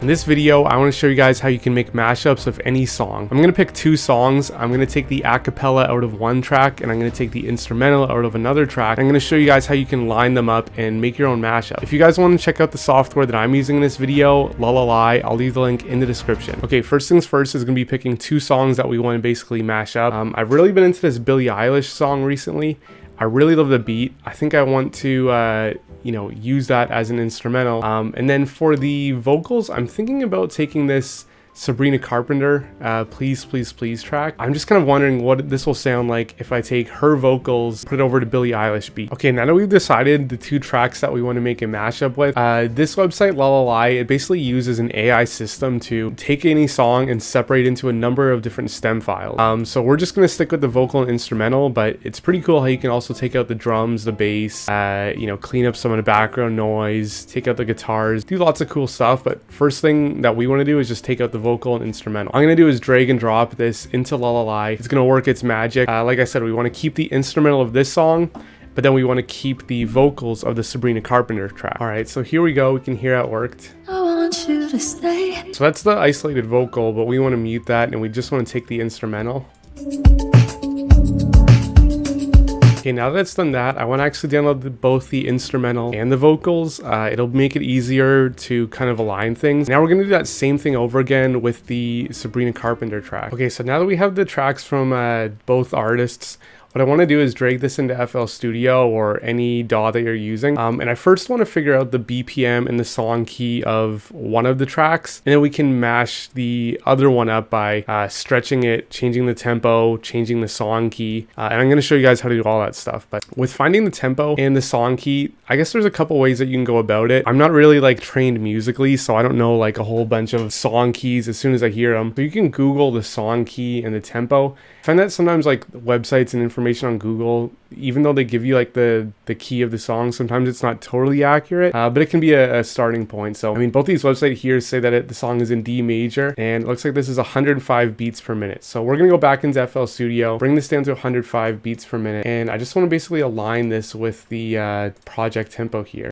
In this video, I want to show you guys how you can make mashups of any song. I'm going to pick two songs. I'm going to take the acapella out of one track and I'm going to take the instrumental out of another track. I'm going to show you guys how you can line them up and make your own mashup. If you guys want to check out the software that I'm using in this video, LALAL.AI, I'll leave the link in the description. Okay, first things first is going to be picking two songs that we want to basically mash up. I've really been into this Billie Eilish song recently. I really love the beat. I think I want to use that as an instrumental. And then for the vocals, I'm thinking about taking this Sabrina Carpenter Please Please Please track. I'm just kind of wondering what this will sound like if I take her vocals, put it over to Billie Eilish beat. Okay, now that we've decided the two tracks that we want to make a mashup with, this website LALAL.AI, it basically uses an AI system to take any song and separate into a number of different stem files. So we're just going to stick with the vocal and instrumental, but it's pretty cool how you can also take out the drums, the bass, clean up some of the background noise, take out the guitars, do lots of cool stuff. But first thing that we want to do is just take out the vocal and instrumental. All I'm going to do is drag and drop this into LALAL.AI. It's going to work its magic. Like I said, we want to keep the instrumental of this song, but then we want to keep the vocals of the Sabrina Carpenter track. All right, so here we go. We can hear how it worked. I want you to stay. So that's the isolated vocal, but we want to mute that and we just want to take the instrumental. Okay, now that it's done that, I want to actually download both the instrumental and the vocals. It'll make it easier to kind of align things. Now we're going to do that same thing over again with the Sabrina Carpenter track. Okay, so now that we have the tracks from both artists, what I want to do is drag this into FL Studio or any DAW that you're using. And I first want to figure out the BPM and the song key of one of the tracks. And then we can mash the other one up by stretching it, changing the tempo, changing the song key. And I'm going to show you guys how to do all that stuff. But with finding the tempo and the song key, I guess there's a couple ways that you can go about it. I'm not really like trained musically, so I don't know like a whole bunch of song keys as soon as I hear them. So you can Google the song key and the tempo. I find that sometimes like websites and information on Google, even though they give you like the key of the song, sometimes it's not totally accurate, but it can be a starting point. So I mean, both these websites here say that the song is in D major, and it looks like this is 105 beats per minute. So we're gonna go back into FL Studio, bring this down to 105 beats per minute, and I just want to basically align this with the project tempo here.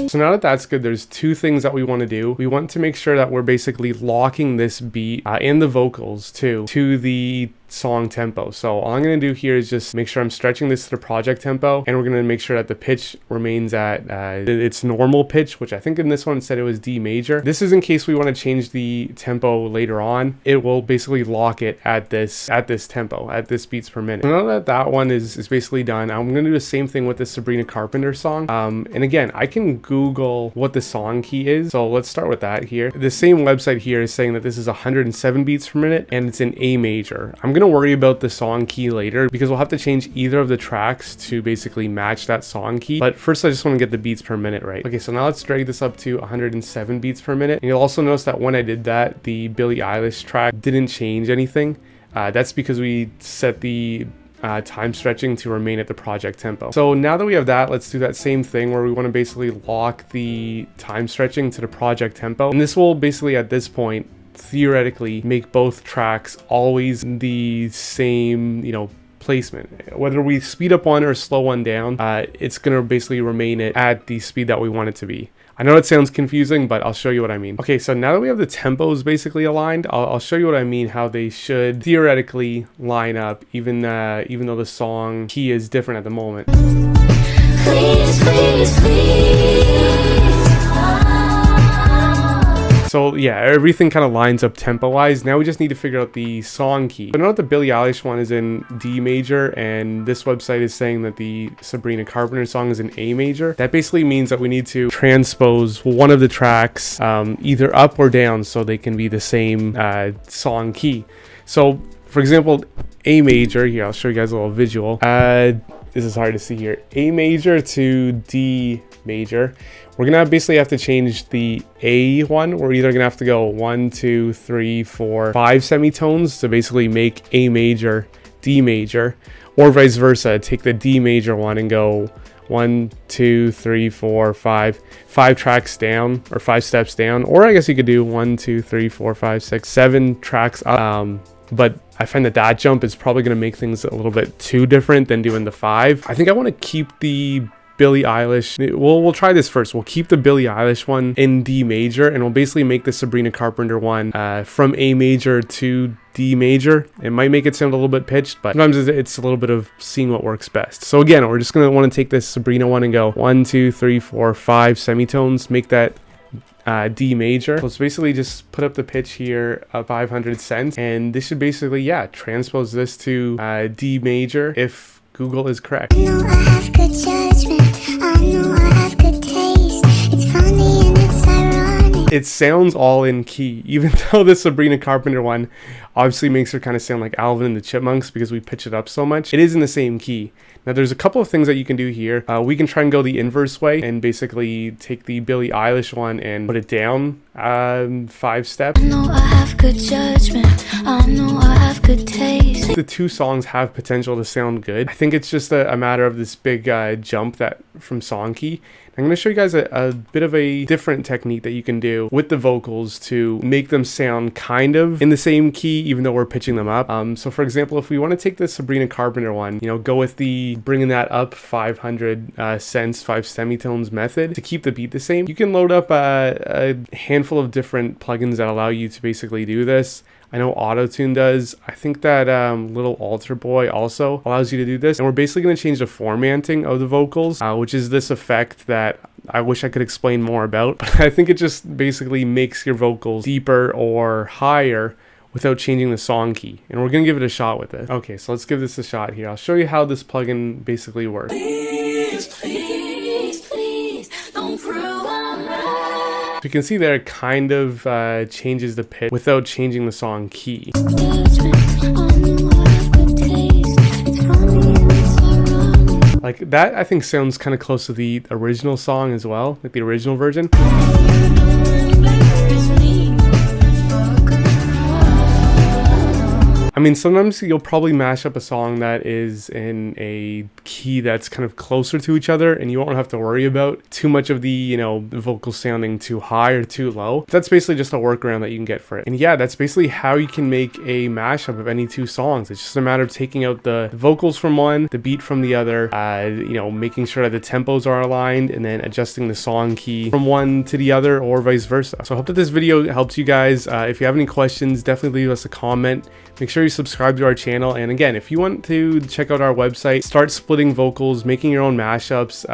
So now that that's good, there's two things that we want to do. We want to make sure that we're basically locking this beat and the vocals too to the song tempo. So all I'm going to do here is just make sure I'm stretching this to the project tempo, and we're going to make sure that the pitch remains at its normal pitch, which I think in this one said it was D major. This is in case we want to change the tempo later on. It will basically lock it at this tempo, at this beats per minute. So now that that one is basically done, I'm going to do the same thing with the Sabrina Carpenter song. And again, I can Google what the song key is. So let's start with that here. The same website here is saying that this is 107 beats per minute and it's in A major. I'm going to worry about the song key later because we'll have to change either of the tracks to basically match that song key. But first I just want to get the beats per minute right. Okay, so now let's drag this up to 107 beats per minute. And you'll also notice that when I did that, the Billie Eilish track didn't change anything. That's because we set the time stretching to remain at the project tempo. So now that we have that, let's do that same thing where we want to basically lock the time stretching to the project tempo. And this will basically at this point theoretically make both tracks always the same, placement. Whether we speed up one or slow one down, it's gonna basically remain it at the speed that we want it to be. I know it sounds confusing, but I'll show you what I mean. Okay, so now that we have the tempos basically aligned, I'll show you what I mean, how they should theoretically line up, even though the song key is different at the moment. Please, please, please. So yeah, everything kind of lines up tempo-wise. Now we just need to figure out the song key. But I know that the Billie Eilish one is in D major, and this website is saying that the Sabrina Carpenter song is in A major. That basically means that we need to transpose one of the tracks either up or down so they can be the same song key. So for example, A major, here I'll show you guys a little visual. This is hard to see here. A major to D major. We're gonna basically have to change the A one. We're either gonna have to go 1, 2, 3, 4, 5 semitones to basically make A major, D major, or vice versa. Take the D major one and go 1, 2, 3, 4, 5 tracks down, or 5 steps down. Or I guess you could do 1, 2, 3, 4, 5, 6, 7 tracks up. But I find that jump is probably going to make things a little bit too different than doing the 5. I think I want to keep the Billie Eilish. We'll try this first. We'll keep the Billie Eilish one in D major, and we'll basically make the Sabrina Carpenter one from A major to D major. It might make it sound a little bit pitched, but sometimes it's a little bit of seeing what works best. So again, we're just gonna want to take this Sabrina one and go 1, 2, 3, 4, 5 semitones, make that D major. So let's basically just put up the pitch here of 500 cents, and this should basically, yeah, transpose this to D major if Google is correct. I know I have good judgment. I know I have good taste. It's funny and it's ironic. It sounds all in key, even though the Sabrina Carpenter one obviously makes her kind of sound like Alvin and the Chipmunks because we pitch it up so much. It is in the same key. Now there's a couple of things that you can do here. We can try and go the inverse way and basically take the Billie Eilish one and put it down 5 steps. I know I have good judgment. I know I have good taste. The two songs have potential to sound good. I think it's just a matter of this big jump that from song key. I'm going to show you guys a bit of a different technique that you can do with the vocals to make them sound kind of in the same key, even though we're pitching them up. So for example, if we want to take the Sabrina Carpenter one, you know, go with the bringing that up 500 cents, 5 semitones method to keep the beat the same. You can load up a handful of different plugins that allow you to basically do this. I know Autotune does. I think that Little Alter Boy also allows you to do this. And we're basically going to change the formatting of the vocals, which is this effect that I wish I could explain more about. But I think it just basically makes your vocals deeper or higher without changing the song key. And we're going to give it a shot with it. Okay, so let's give this a shot here. I'll show you how this plugin basically works. Please, please, please, don't prove I'm right. So you can see there it kind of changes the pitch without changing the song key. Like that, I think sounds kind of close to the original song as well, like the original version. I mean, sometimes you'll probably mash up a song that is in a key that's kind of closer to each other, and you won't have to worry about too much of the, you know, the vocals sounding too high or too low. That's basically just a workaround that you can get for it. And yeah, that's basically how you can make a mashup of any two songs. It's just a matter of taking out the vocals from one, the beat from the other, you know, making sure that the tempos are aligned, and then adjusting the song key from one to the other or vice versa. So I hope that this video helps you guys. If you have any questions, definitely leave us a comment. Make sure you subscribe to our channel, and again, if you want to check out our website, start splitting vocals, making your own mashups,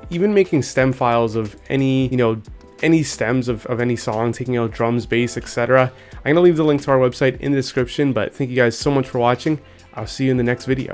even making stem files of any, you know, any stems of any song, taking out drums, bass, etc. I'm gonna leave the link to our website in the description, but thank you guys so much for watching. I'll see you in the next video.